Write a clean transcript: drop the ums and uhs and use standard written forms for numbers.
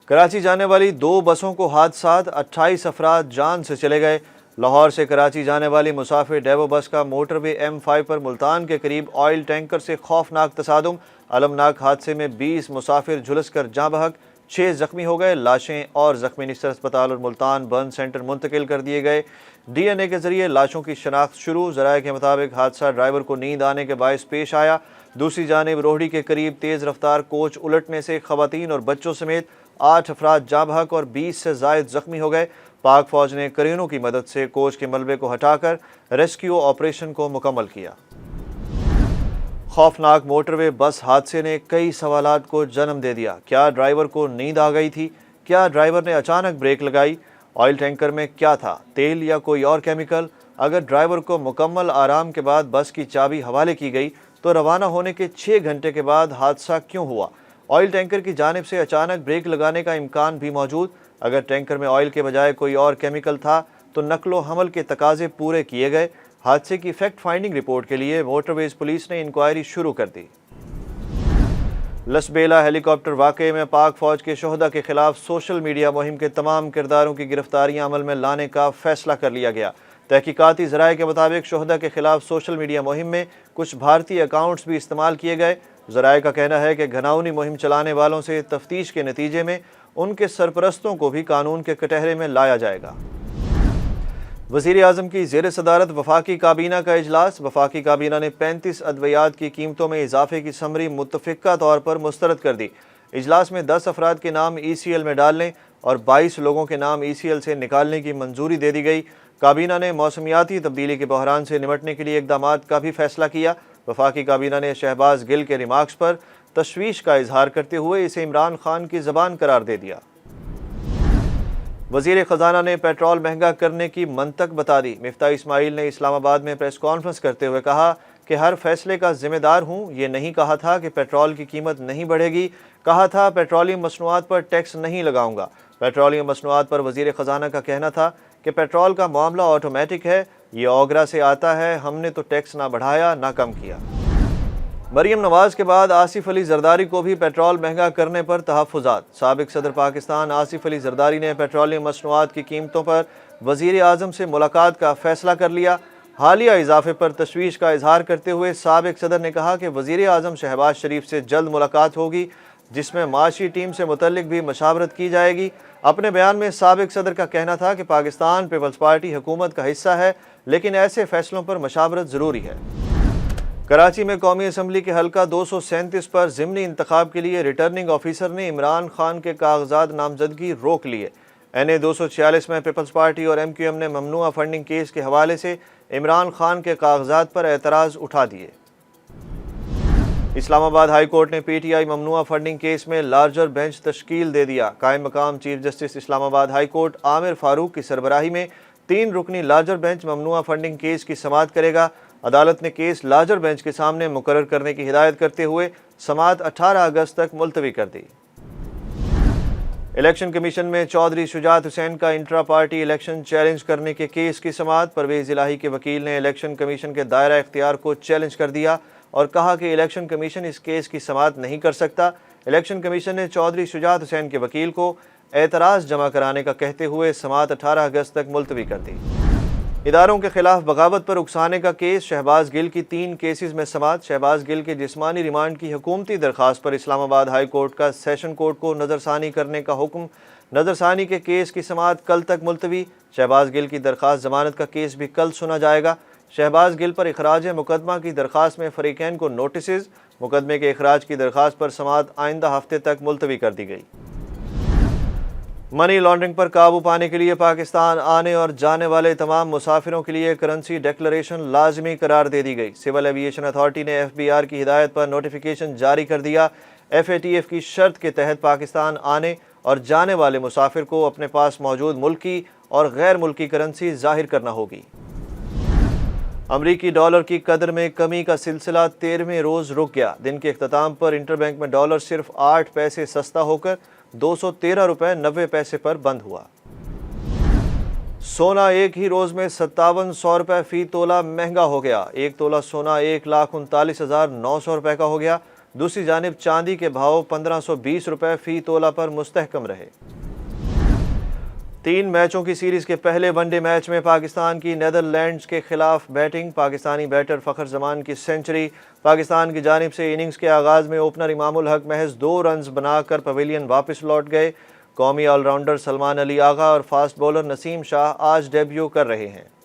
کراچی جانے والی 2 بسوں کو حادثات، 28 افراد جان سے چلے گئے۔ لاہور سے کراچی جانے والی مسافر ڈیوو بس کا موٹر وے M5 پر ملتان کے قریب آئل ٹینکر سے خوفناک تصادم۔ المناک حادثے میں 20 مسافر جھلس کر جاں بحق، 6 زخمی ہو گئے۔ لاشیں اور زخمی نثر اسپتال اور ملتان برن سینٹر منتقل کر دیے گئے۔ DNA کے ذریعے لاشوں کی شناخت شروع۔ ذرائع کے مطابق حادثہ ڈرائیور کو نیند آنے کے باعث پیش آیا۔ دوسری جانب روہڑی کے قریب تیز رفتار کوچ الٹنے سے خواتین اور بچوں سمیت 8 افراد جاں بحق اور 20 سے زائد زخمی ہو گئے۔ پاک فوج نے کرینوں کی مدد سے کوچ کے ملبے کو ہٹا کر ریسکیو آپریشن کو مکمل کیا۔ خوفناک موٹر وے بس حادثے نے کئی سوالات کو جنم دے دیا۔ کیا ڈرائیور کو نیند آ گئی تھی؟ کیا ڈرائیور نے اچانک بریک لگائی؟ آئل ٹینکر میں کیا تھا، تیل یا کوئی اور کیمیکل؟ اگر ڈرائیور کو مکمل آرام کے بعد بس کی چابی حوالے کی گئی تو روانہ ہونے کے 6 گھنٹے کے بعد حادثہ کیوں ہوا؟ آئل ٹینکر کی جانب سے اچانک بریک لگانے کا امکان بھی موجود۔ اگر ٹینکر میں آئل کے بجائے کوئی اور کیمیکل تھا تو نقل و حمل کے تقاضے پورے کیے گئے۔ حادثے کی فیکٹ فائنڈنگ رپورٹ کے لیے موٹر ویز پولیس نے انکوائری شروع کر دی۔ لسبیلا ہیلی کاپٹر واقعے میں پاک فوج کے شہداء کے خلاف سوشل میڈیا مہم کے تمام کرداروں کی گرفتاریاں عمل میں لانے کا فیصلہ کر لیا گیا۔ تحقیقاتی ذرائع کے مطابق شہداء کے خلاف سوشل میڈیا مہم میں کچھ بھارتی اکاؤنٹس بھی استعمال کیے گئے۔ ذرائع کا کہنا ہے کہ گھناؤنی مہم چلانے والوں سے تفتیش کے نتیجے میں ان کے سرپرستوں کو بھی قانون کے کٹہرے میں لایا جائے گا۔ وزیر اعظم کی زیر صدارت وفاقی کابینہ کا اجلاس۔ وفاقی کابینہ نے 35 ادویات کی قیمتوں میں اضافے کی سمری متفقہ طور پر مسترد کر دی۔ اجلاس میں 10 افراد کے نام ECL میں ڈالنے اور 22 لوگوں کے نام ECL سے نکالنے کی منظوری دے دی گئی۔ کابینہ نے موسمیاتی تبدیلی کے بحران سے نمٹنے کے لیے اقدامات کا بھی فیصلہ کیا۔ وفاقی کابینہ نے شہباز گل کے ریمارکس پر تشویش کا اظہار کرتے ہوئے اسے عمران خان کی زبان قرار دے دیا۔ وزیر خزانہ نے پیٹرول مہنگا کرنے کی منطق بتا دی۔ مفتاح اسماعیل نے اسلام آباد میں پریس کانفرنس کرتے ہوئے کہا کہ ہر فیصلے کا ذمہ دار ہوں۔ یہ نہیں کہا تھا کہ پیٹرول کی قیمت نہیں بڑھے گی، کہا تھا پیٹرولیم مصنوعات پر ٹیکس نہیں لگاؤں گا۔ پیٹرولیم مصنوعات پر وزیر خزانہ کا کہنا تھا کہ پیٹرول کا معاملہ آٹومیٹک ہے، یہ اوگرا سے آتا ہے، ہم نے تو ٹیکس نہ بڑھایا نہ کم کیا۔ مریم نواز کے بعد آصف علی زرداری کو بھی پیٹرول مہنگا کرنے پر تحفظات۔ سابق صدر پاکستان آصف علی زرداری نے پیٹرولیم مصنوعات کی قیمتوں پر وزیر اعظم سے ملاقات کا فیصلہ کر لیا۔ حالیہ اضافے پر تشویش کا اظہار کرتے ہوئے سابق صدر نے کہا کہ وزیر اعظم شہباز شریف سے جلد ملاقات ہوگی، جس میں معاشی ٹیم سے متعلق بھی مشاورت کی جائے گی۔ اپنے بیان میں سابق صدر کا کہنا تھا کہ پاکستان پیپلز پارٹی حکومت کا حصہ ہے، لیکن ایسے فیصلوں پر مشاورت ضروری ہے۔ کراچی میں قومی اسمبلی کے حلقہ 237 پر ضمنی انتخاب کے لیے ریٹرننگ آفیسر نے عمران خان کے کاغذات نامزدگی روک لیے۔ NA 246 میں پیپلز پارٹی اور MQM نے ممنوعہ فنڈنگ کیس کے حوالے سے عمران خان کے کاغذات پر اعتراض اٹھا دیے۔ اسلام آباد ہائی کورٹ نے PTI ممنوعہ فنڈنگ کیس میں لارجر بینچ تشکیل دے دیا۔ قائم مقام چیف جسٹس اسلام آباد ہائی کورٹ عامر فاروق کی سربراہی میں 3 رکنی لارجر بینچ ممنوعہ فنڈنگ کیس کی سماعت کرے گا۔ عدالت نے کیس لارجر بینچ کے سامنے مقرر کرنے کی ہدایت کرتے ہوئے سماعت 18 اگست تک ملتوی کر دی۔ الیکشن کمیشن میں چودھری شجاعت حسین کا انٹرا پارٹی الیکشن چیلنج کرنے کے کیس کی سماعت۔ پرویز الہی کے وکیل نے الیکشن کمیشن کے دائرہ اختیار کو چیلنج کر دیا اور کہا کہ الیکشن کمیشن اس کیس کی سماعت نہیں کر سکتا۔ الیکشن کمیشن نے چودھری شجاعت حسین کے وکیل کو اعتراض جمع کرانے کا کہتے ہوئے سماعت 18 اگست تک ملتوی کر دی۔ اداروں کے خلاف بغاوت پر اکسانے کا کیس۔ شہباز گل کی 3 کیسز میں سماعت۔ شہباز گل کے جسمانی ریمانڈ کی حکومتی درخواست پر اسلام آباد ہائی کورٹ کا سیشن کورٹ کو نظر ثانی کرنے کا حکم۔ نظر ثانی کے کیس کی سماعت کل تک ملتوی۔ شہباز گل کی درخواست ضمانت کا کیس بھی کل سنا جائے گا۔ شہباز گل پر اخراج مقدمہ کی درخواست میں فریقین کو نوٹسز۔ مقدمے کے اخراج کی درخواست پر سماعت آئندہ ہفتے تک ملتوی کر دی گئی۔ منی لانڈرنگ پر قابو پانے کے لیے پاکستان آنے اور جانے والے تمام مسافروں کے لیے کرنسی ڈیکلریشن لازمی قرار دے دی گئی۔ سول ایویشن اتھارٹی نے FBR کی ہدایت پر نوٹیفیکیشن جاری کر دیا۔ FATF کی شرط کے تحت پاکستان آنے اور جانے والے مسافر کو اپنے پاس موجود ملکی اور غیر ملکی کرنسی ظاہر کرنا ہوگی۔ امریکی ڈالر کی قدر میں کمی کا سلسلہ 13ویں روز رک گیا۔ دن کے اختتام پر انٹر بینک میں ڈالر صرف 8 پیسے سستا ہو کر 213 روپے 90 پیسے پر بند ہوا۔ سونا ایک ہی روز میں 5700 روپے فی تولہ مہنگا ہو گیا۔ 1 تولہ سونا 1,39,900 روپے کا ہو گیا۔ دوسری جانب چاندی کے بھاؤ 1520 روپے فی تولہ پر مستحکم رہے۔ 3 میچوں کی سیریز کے پہلے ون ڈے میچ میں پاکستان کی نیدرلینڈز کے خلاف بیٹنگ، پاکستانی بیٹر فخر زمان کی سنچری۔ پاکستان کی جانب سے اننگز کے آغاز میں اوپنر امام الحق محض 2 رنز بنا کر پویلین واپس لوٹ گئے۔ قومی آل راؤنڈر سلمان علی آغا اور فاسٹ بولر نسیم شاہ آج ڈیبیو کر رہے ہیں۔